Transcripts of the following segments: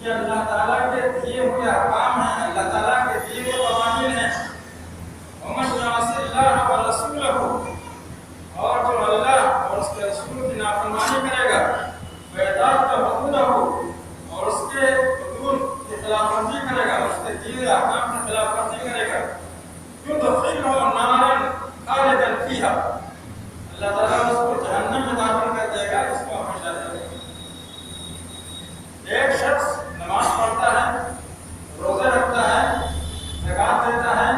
کہ اللہ تعالیٰ کے دیے ہوئے احکام ہیں، اللہ تعالیٰ کے دیے ہوئے قوانین ہیں. ومن یعص اللہ ورسولہ، اور جو اللہ اور اس کے رسول کی نافرمانی کرے گا، ویتعدی حدودہ، اور اس کے حدود کی خلاف ورزی کرے گا، اس کے دیے احکام کی خلاف ورزی کرے گا، یدخلہ نارا خالدا فیہا، اللہ تعالیٰ اس کو جہنم میں داخل کر دے گا، اس کو ہمیشہ رہے گا. ایک شخص نماز پڑھتا ہے، روزے رکھتا ہے، زکوٰۃ دیتا ہے،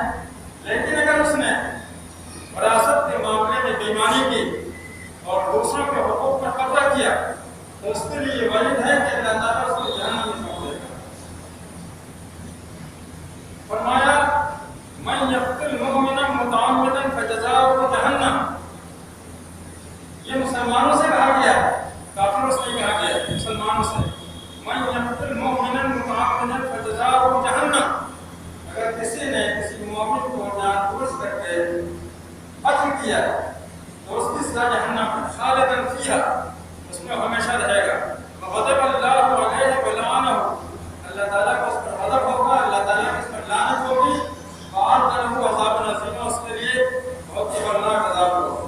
لیکن اگر اس نے وراثت کے معاملے میں بے ایمانی کی اور دوسروں کے حقوق پر قبضہ کیا تو اس کے لیے یہ وعید ہے کہ اللہ تعالیٰ اس کو جہنم میں چھوڑ دے گا. فرمایا من یقتل مؤمنا متعمدا فجزاؤہ جہنم. یہ مسلمانوں سے کہا گیا ہے، کافروں سے نہیں کہا گیا ہے، مسلمانوں سے. من یقتل مؤمنا متعمدا فجزاؤہ جہنم. اگر کسی نے کسی مومن کو جان بوجھ کر کے قتل کیا تو اس کی سزا جہنم ہے، خالدا فیہا، اس میں ہمیشہ رہے گا. وغضب اللہ علیہ ولعنہ، اللہ تعالیٰ کو اس پر غضب ہوگا، اللہ تعالیٰ کی اس پر لعنت ہوگی. وأعد له عذابا عظیما، اس کے لیے بہت ہی بڑھناک عذاب ہوگا.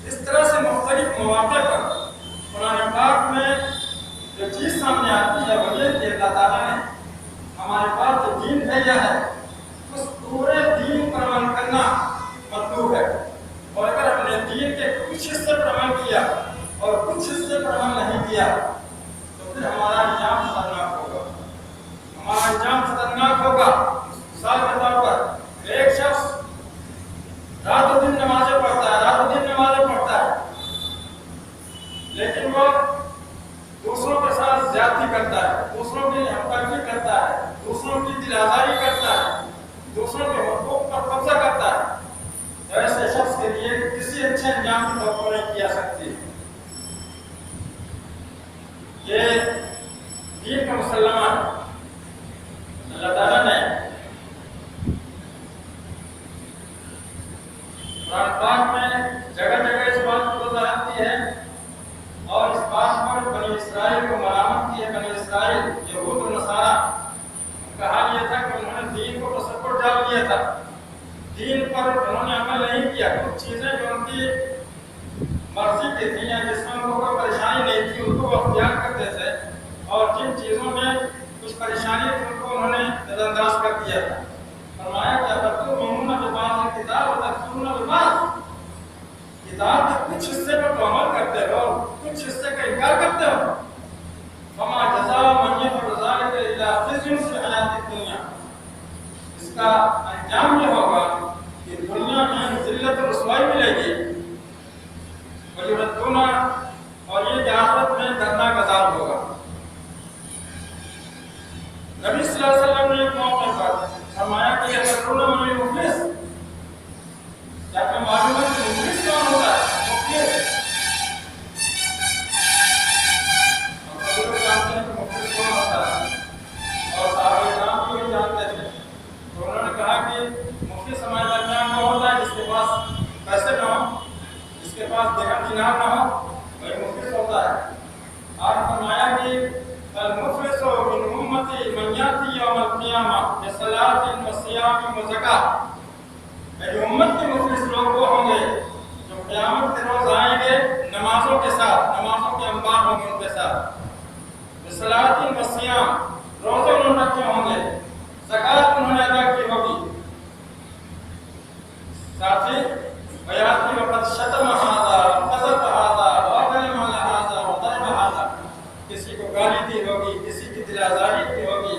اس طرح سے مختلف مواقع پر قرآن پاک میں جو چیز سامنے آتی ہے وہ یہ کہ اللہ تعالیٰ نے ہمارے پاس جو دین بھیجا ہے اس پورے دین پر عمل کرنا مطلوب ہے. اور اگر ہم نے دین کے کچھ حصے پر عمل کیا اور کچھ حصے پر عمل نہیں کیا تو پھر ہمارا انجام خطرناک ہوگا. ہمارا انجام خطرناک ہوگا. مثال کے طور پر ایک شخص رات و دن نمازیں پڑھتا ہے، لیکن وہ دوسروں کے ساتھ زیادتی کرتا ہے، دوسروں کی ہمدردی کرتا ہے، دوسروں کی دل آزاری کرتا ہے، دوسروں کے حقوق پر قبضہ کرتا ہے. تو ایسے شخص کے لیے کسی اچھے انجام کی توقع نہیں کی جا سکتی. یہ دین کا مسلمہ ہے. اللہ تعالیٰ نے قرآن پاک میں جگہ جگہ اس بات کو وضاحت دی ہے اور اس بات پر بنی اسرائیل کو ملامت کی ہے. بنی اسرائیل یہود و نصارہ کا حال یہ تھا کہ انہوں نے دین کو تصور ڈال دیا تھا، دین پر انہوں نے عمل نہیں کیا. کچھ چیزیں جو ان کی مرضی کی تھیں یا جس میں ان کو کوئی پریشانی نہیں تھی ان کو وہ اختیار کرتے تھے، اور جن چیزوں میں کچھ پریشانی تھی ان کو انہوں نے نظر انداز کر دیا تھا. فرمایا کہ افتؤمنون ببعض الکتاب وتکفرون ببعض، کتاب کے کچھ حصے پر تو عمل کرتے ہو، کچھ حصے کا انکار کرتے ہو. فما جزاء من یفعل ذلک الا خزي فی الحیاۃ الدنیا، اس کا انجام یہ ہوگا کہ دنیا میں ذلت و رسوائی ملے گی. وَيُرَدُّونَ، اور یہ کہ آخرت میں دردناک عذاب ہوگا. نبی صلی اللہ علیہ وسلم نے ایک موقع پر فرمایا کہ یَتَدْرُونَ مَنِ الْمُفْلِسُ، کیا تمہیں معلوم ہے کہ مفلس کون ہوتا ہے؟ مفلس، اور لوگ جانتے ہیں کہ مفلس کون ہوتا ہے، اور صحابہ کرام بھی جانتے تھے. تو انہوں نے کہا کہ مفلس ہمارے درمیان وہ ہوتا ہے جس کے پاس پیسے نہ ہو، جس کے پاس درہم دینار نہ ہو، وہی مفلس ہوتا ہے. اور فرمایا کہ المفلس من امتی من یاتی یوم القیامہ بصلاۃ وصیام وزکاۃ، میری امت کے مفلس لوگ وہ ہوں گے جو قیامت کے روز آئیں گے نمازوں کے ساتھ، نمازوں کے انبار ہوں گے ان کے ساتھ. بصلاۃ وصیام، روزے انہوں نے رکھے ہوں گے، زکوٰۃ انہوں نے ادا کی ہوگی. ساتھ ہی ویاتی وقت شتم ہذا وقذف ہذا وظلم ہذا وضرب ہذا، کسی کو گالی دی ہوگی، کسی کی دل آزاری کی ہوگی،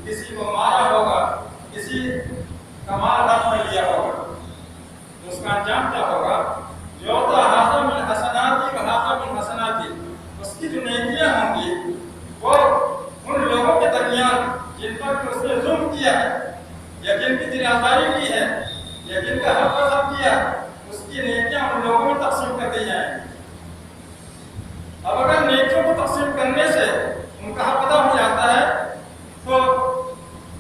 کسی کو مارا ہوگا، کسی کا مال ہاتھ میں لیا ہوگا. اس کا انجام کیا ہوگا؟ یعطیٰ ھذا من حسناتی وھذا من حسناتی، اس کی جو نیکیاں ہوں گی وہ ان لوگوں کے درمیان جن پر اس نے ظلم کیا ہے یا جن کی دل آزاری کی ہے یا جن کا حق غصب کیا، اس کی نیکیاں ان لوگوں میں تقسیم کر دی جائیں. اب اگر نیکیوں کو تقسیم کرنے سے ان کا حق ادا ہو جاتا ہے تو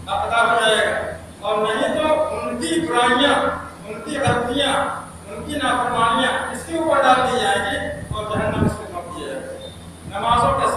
حق ادا ہو جائے گا، اور نہیں تو ان کی برائیاں، ان کی غلطیاں، ان کی نافرمانیاں اس کے اوپر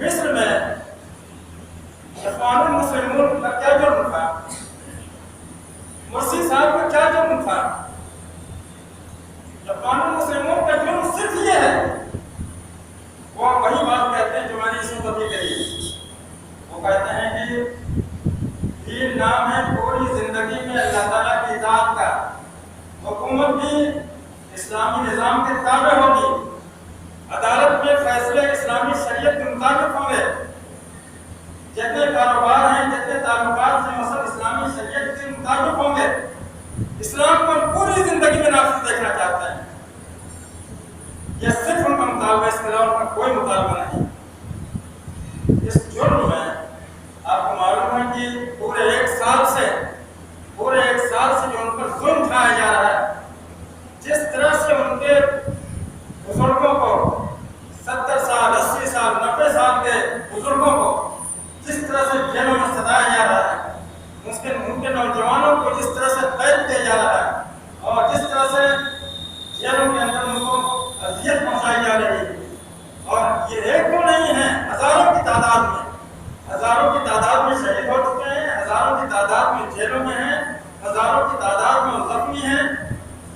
مصر میں اخوان المسلمون کا کیا جرم تھا؟ مرسی صاحب کا کیا جرم تھا؟ اخوان المسلمون کا جرم صرف یہ ہے، وہ وہی بات کہتے ہیں جو میں نے اس وقت ابھی کہی، وہ کہتے ہیں کہ دین نام ہے پوری زندگی میں اللہ تعالیٰ کی اطاعت کا، حکومت بھی اسلامی نظام کے تابع ہوگی، عدالت میں فیصلے اسلامی شریعت کے مطابق ہوں گے، جتنے کاروبار ہیں جتنے تعلقات ہیں مثلا اسلامی شریعت کے مطابق ہوں گے، اسلام کو پوری زندگی میں نافذ دیکھنا چاہتے ہیں۔ یہ صرف ان کا مطالبہ، اس کے علاوہ ان کا کوئی مطالبہ نہیں۔ اس جرم میں آپ کو معلوم ہے کہ پورے ایک سال سے جو ان پر ظلم ڈھایا جا رہا ہے، جس طرح سے ان کے بزرگوں کو 70 سال 80 سال 90 سال کے بزرگوں کو جس طرح سے جیلوں میں ستایا جا رہا ہے، ان کے نوجوانوں کو جس طرح سے قید کیا جا رہا ہے اور جس طرح سے جیلوں کے اندر ان کو اذیت پہنچائی جا رہی ہے، اور یہ ایک دو نہیں ہے، ہزاروں کی تعداد میں شہید ہو چکے ہیں، ہزاروں کی تعداد میں جیلوں میں ہیں، ہزاروں کی تعداد میں زخمی ہیں۔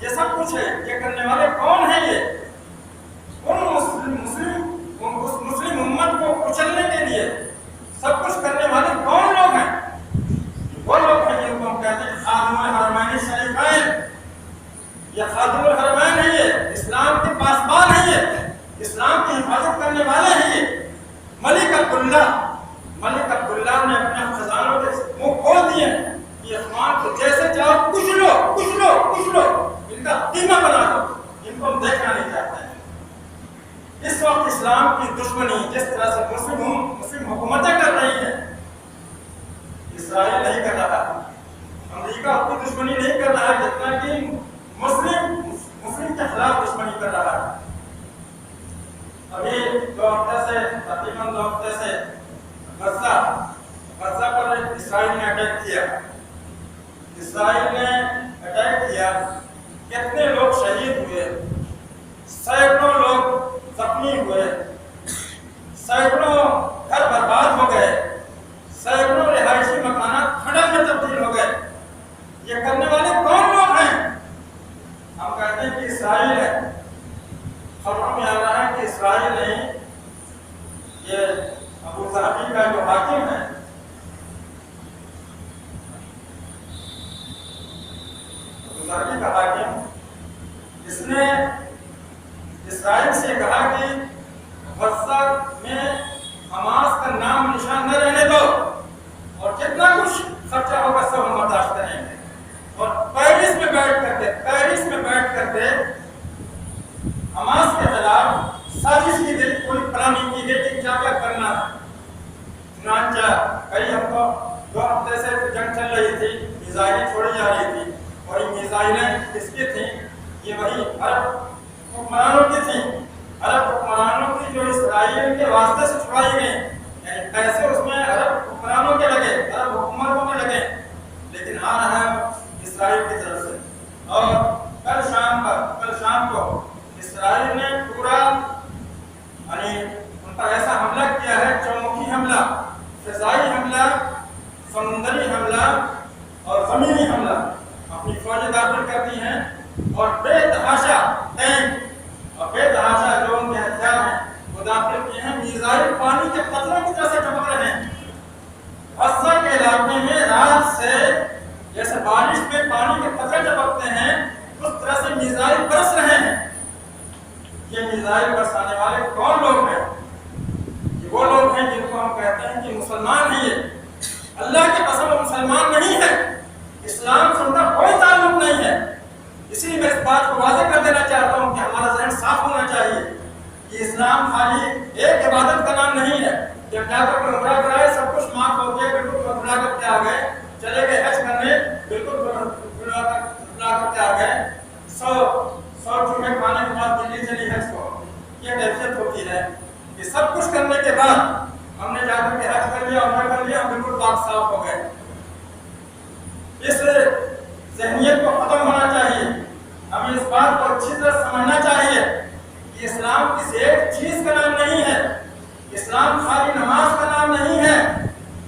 یہ سب کچھ ہے، یہ کرنے والے کون ہیں؟ یہ مسلم امت کو کچلنے کے لیے سب کچھ کرنے والے کون لوگ ہیں؟ وہ لوگ ہیں جن کو ہم کہتے ہیں خادم الحرمین الشریفین۔ یہ خادم الحرمین ہے، یہ اسلام کے پاسبان ہیں، یہ اسلام کی حفاظت کرنے والے ہیں۔ یہ ملک عبداللہ نے اپنے خزانوں کے منہ کھول دیے کہ اخوان کو جیسے چاہو کچھ لو، ان کا قیمہ بنا دو، ان کو ہم دیکھنا نہیں چاہتے ہیں۔ اس وقت اسلام کی دشمنی جس طرح سے مسلم حکومتیں کر رہی ہیں، اسرائیل نہیں کر رہا، امریکہ اپنی دشمنی نہیں کر رہا ہے جتنا کہ مسلم کے خلاف دشمنی کر رہا ہے۔ ابھی 2 ہفتے سے تقریباً 2 ہفتے سے غزہ پر اسرائیل نے اٹیک کیا، کتنے لوگ شہید ہوئے، سینکڑوں لوگ زخمی ہوئے، سینکڑوں گھر برباد ہو گئے، سینکڑوں رہائشی مکانات کھڑے میں تبدیل ہو گئے۔ یہ کرنے والے کون لوگ ہیں؟ ہم کہتے ہیں کہ اسرائیل ہے۔ خبروں میں آ رہا ہے کہ اسرائیل نے یہ ابو ظہبی کا جو حاکم ہے، ابو ظہبی کا حاکم، اس نے اسرائیل سے کہا کہ غزہ میں حماس کا نام نشان نہ رہنے دو، اور جتنا کچھ خرچہ ہوگا سب ہم برداشت کریں گے۔ اور پیرس میں بیٹھ کر کے حماس کے خلاف سازش کی گئی، کوئی پلاننگ کی گئی کہ کیا کرنا ہے۔ چنانچہ کئی ہفتوں 2 ہفتے سے جنگ چل رہی تھی، میزائلیں چھوڑی جا رہی تھی، اور یہ میزائلیں کس کی تھیں؟ یہ وہی عرب حکمرانوں کی تھیں، عرب حکمرانوں کی جو اسرائیل کے واسطے سے چھڑائی گئی، یعنی پیسے اس میں عرب حکمرانوں کے لگے، عرب حکومتوں کے لگے، لیکن آ رہا ہے اسرائیل کی طرف سے۔ اور کل شام کو اسرائیل نے پورا یعنی ان پر ایسا حملہ کیا ہے، چوموکھی حملہ، فضائی حملہ، سمندری حملہ اور زمینی حملہ، اپنی فوجیں داخل کر دی ہیں، اور بے تحاشا ٹینک اور بے تحاشا جو ان کے ہتھیار ہیں وہ داخل کیے ہیں۔ میزائل پانی کے قطروں کی طرح سے ٹپک رہے ہیں۔ غزہ کے علاقے میں رات سے جیسے بارش میں پانی کے قطرے ٹپکتے ہیں، اس طرح سے میزائل برس رہے ہیں۔ یہ میزائل برسانے والے کون لوگ ہیں؟ یہ وہ لوگ ہیں جن کو ہم کہتے ہیں کہ مسلمان ہیں۔ یہ اللہ کے قسم مسلمان نہیں ہے، اسلام سے ان کا کوئی تعلق نہیں ہے۔ اسی لیے میں اس بات کو واضح کر دینا چاہتا ہوں کہ ہمارا ذہن صاف ہونا چاہیے کہ اسلام خالی ایک عبادت کا نام نہیں ہے کہ ہم جا کر عمرہ کرائے سب کچھ معاف ہو گیا، بالکل عمرہ کر کے آ گئے، چلے گئے حج کرنے، بالکل عمرہ کر کے آ گئے، 100 چوہے کھانے کے بعد دلی چلی حج کو۔ یہ کیفیت ہوتی ہے کہ سب کچھ کرنے کے بعد ہم نے جا کر کے حج کر لیا، عمرہ کر لیا، ہم بالکل پاک صاف ہو گئے۔ اس ذہنیت کو ختم ہونا چاہیے۔ ہمیں اس بات کو اچھی طرح سمجھنا چاہیے کہ اسلام کسی ایک چیز کا نام نہیں ہے، اسلام خالی نماز کا نام نہیں ہے،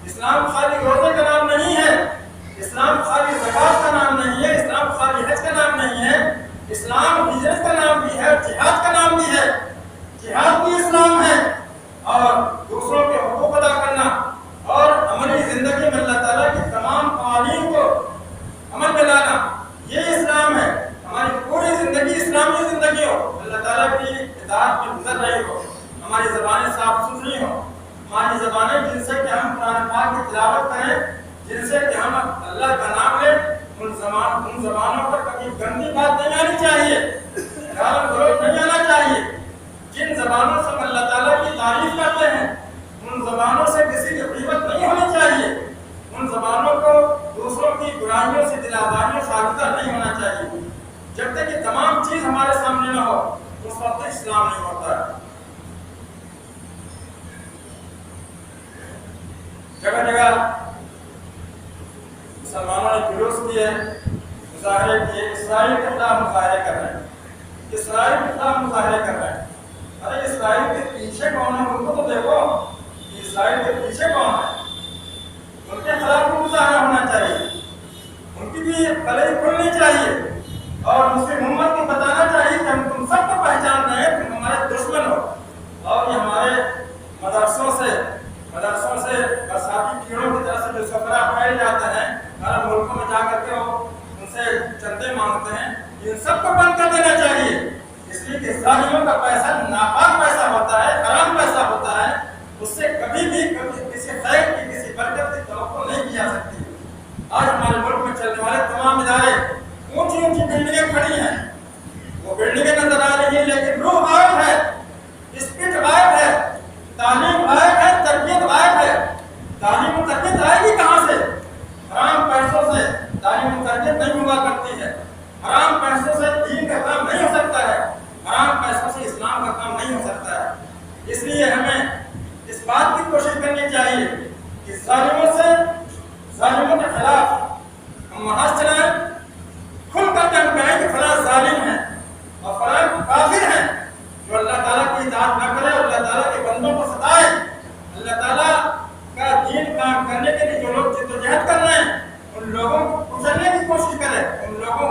اسلام خالی روزے کا نام نہیں ہے، اسلام خالی زکات کا نام نہیں ہے، اسلام خالی حج کا نام نہیں ہے، اسلام ہجرت کا نام بھی ہے، جہاد کا نام بھی ہے، جہاد بھی اسلام ہے، اور دوسروں کے حقوق ادا کرنا اور عملی زندگی میں اللہ تعالیٰ کی تمام قوانین کو عمل میں لانا، یہ اسلام ہے۔ ہماری پوری زندگی اسلامی زندگی ہو، اللہ تعالیٰ کی اطاعت میں گزر رہی ہو، ہماری زبانیں صاف ستھری ہوں، ہماری زبانیں جن سے کہ ہم قرآن پاک کی تلاوت کریں، جن سے کہ ہم اللہ کا نام لیں، ان زبانوں پر کبھی گندی بات نہیں آنی چاہیے، گالی گلوچ نہیں آنا چاہیے۔ جن زبانوں سے ہم اللہ تعالیٰ کی تعریف کرتے ہیں، ان زبانوں سے کسی کی غیبت نہیں ہونی چاہیے، ان زبانوں کو دوسروں کی برائیوں سے دل آزاریوں سے آلودہ نہیں ہونا چاہیے۔ جب تک یہ تمام چیز ہمارے سامنے نہ ہو اس وقت اسلام نہیں ہوتا ہے۔ جگہ جگہ مسلمانوں نے جلوس کیے، مظاہرے کیے، اسرائیل کے خلاف مظاہرے کر رہے ہیں، اسرائیل کے خلاف مظاہرے کر رہے ہیں۔ ارے اسرائیل کے پیچھے کون ہے ان کو تو دیکھو، اسرائیل کے پیچھے کون ہے، ان کے خلاف بھی مظاہرہ ہونا چاہیے، ان کی بھی کلئی کھلنی چاہیے، اور مسلم امت کو بتانا چاہیے کہ ہم تم سب کو پہچان رہے ہیں، تم ہمارے دشمن ہو، اور یہ ہمارے مدرسوں سے برساتی کیڑوں کی طرح سے جو سفرہ پھیل جاتا ہے، ہر ملکوں میں جا کر کے وہ ان سے چندے مانگتے ہیں، ان سب کو بند کر دینا چاہیے، اس لیے کہ ظالموں کا پیسہ ناپاک پیسہ ہوتا ہے، حرام پیسہ ہوتا ہے، اس سے کبھی بھی کسی خیر کی کسی برکت کی توقع نہیں کی جا سکتی۔ آج ہمارے ملک میں چلنے والے تمام ادارے اونچی اونچی بلڈنگیں کھڑی ہیں، وہ بلڈنگیں نظر آ رہی ہیں لیکن روح غائب ہے، اسپرٹ غائب ہے، تعلیم غائب ہے، تربیت غائب ہے۔ تعلیم و تربیت آئے گی کہاں سے؟ حرام پیسوں سے تعلیم و تربیت نہیں ہوا کرتی ہے، حرام پیسوں سے دین کا کام نہیں ہو سکتا ہے، حرام پیسوں سے اسلام کا کام نہیں ہو سکتا ہے۔ اس لیے ہمیں اس بات کی کوشش کرنی چاہیے کہ ظالموں کے خلاف ہم محاذ چلائیں، کھل کر کے ہم کہیں کہ فلاں ظالم ہے اور فلاں کافر ہے، جو اللہ تعالیٰ کی اطاعت نہ کرے، اللہ تعالیٰ کے بندوں کو ستائے، اللہ تعالیٰ کا دین کام کرنے کے لیے جو لوگ جدوجہد کر رہے ہیں ان لوگوں کو کچلنے کی کوشش کرے، ان لوگوں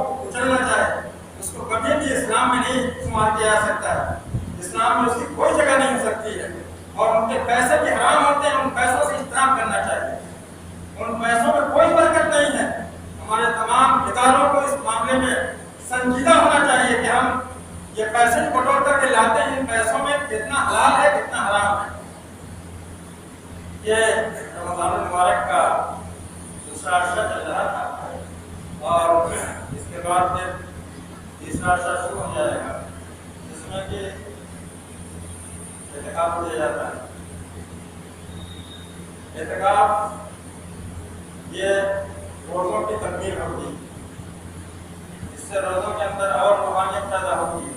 کو کچلنا چاہے، اس کو کبھی بھی اسلام میں نہیں شمار کیا جا سکتا ہے، اسلام میں اس کی کوئی جگہ نہیں ہو سکتی ہے، اور ان کے پیسے بھی حرام ہوتے ہیں، ان پیسوں سے اجتناب کرنا چاہیے، ان پیسوں میں کوئی برکت نہیں ہے۔ ہمارے تمام اداروں کو اس معاملے میں سنجیدہ ہونا چاہیے کہ ہم یہ پیسے بٹور کر کے لاتے ہیں، ان پیسوں میں کتنا حلال ہے کتنا حرام ہے۔ یہ رمضان المبارک کا دوسرا عرصہ چل رہا تھا، اور اس کے بعد پھر تیسرا عرصہ شروع ہو جائے گا، جس میں کہ اعتکاف دیا جاتا ہے۔ اعتکاف یہ روزوں کی تکمیل ہوتی، اس سے روزوں کے اندر اور روحانیت پیدا ہوتی ہے،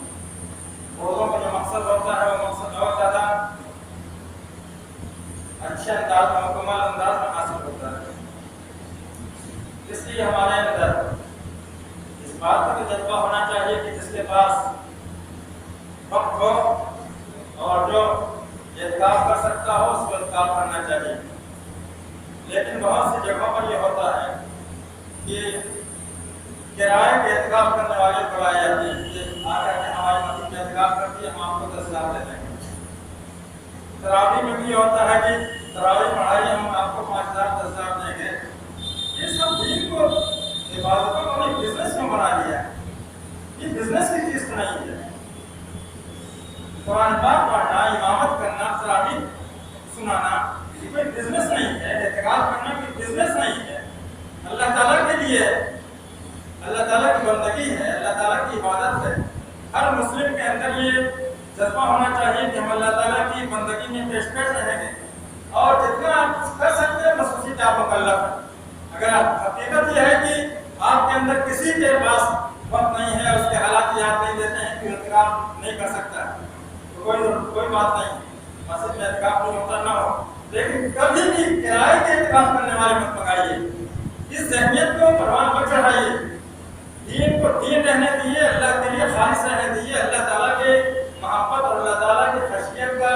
روزوں کا جو مقصد ہوتا ہے وہ مقصد اور زیادہ اچھے انداز میں، مکمل انداز میں حاصل ہوتا ہے۔ اس لیے ہمارے اندر اس بات کا بھی جذبہ ہونا چاہیے کہ جس کے پاس وقت ہو اور جو اعتکاف کر سکتا ہو اس کو اعتکاف کرنا چاہیے۔ لیکن بہت سی جگہوں پر یہ ہوتا ہے کہ کرائے کے اعتکاف کرنے والے بلائے جاتے ہیں کہ آ کر کے ہماری مسجد میں اعتکاف کرتی ہے، ہم آپ کو 10,000 دیتے ہیں۔ تراویح میں بھی ہوتا ہے کہ تراویح پڑھائی ہم آپ کو 5,000 10,000 دیں گے۔ یہ سب دین کو عبادتوں کو ایک بزنس میں بنا لیا ہے، یہ بزنس کی چیز نہیں ہے۔ قرآن پاک پڑھنا، امامت کرنا، تراویح سنانا یہ کوئی بزنس نہیں ہے، اعتکاف کرنا کوئی بزنس نہیں ہے، اللہ تعالیٰ کے لیے، اللہ تعالیٰ کی بندگی ہے، اللہ تعالیٰ کی عبادت ہے۔ ہر مسلم کے اندر یہ جذبہ ہونا چاہیے کہ ہم اللہ تعالیٰ کی بندگی میں پیش پیش رہیں گے، اور جتنا آپ کچھ کر سکتے ہیں بس اسی سے آپ مکلف ہیں۔ اگر حقیقت یہ ہے کہ آپ کے اندر کسی کے پاس وقت نہیں ہے، اس کے حالات یاد نہیں دیتے ہیں کہ اعتکاف نہیں کر سکتا، تو کوئی بات نہیں، مسجد میں اعتکاف نہیں ہوتا نہ ہو، لیکن کبھی بھی کرائے کے اعتکاف کرنے والے مت پکائیے، اس ذہنیت کو پروان پر چڑھائیے، دین کو دین رہنے دیجیے، اللہ کے لیے خالص رہنے دیجیے، اللہ تعالیٰ کے محبت اور اللہ تعالیٰ کی خشیت کا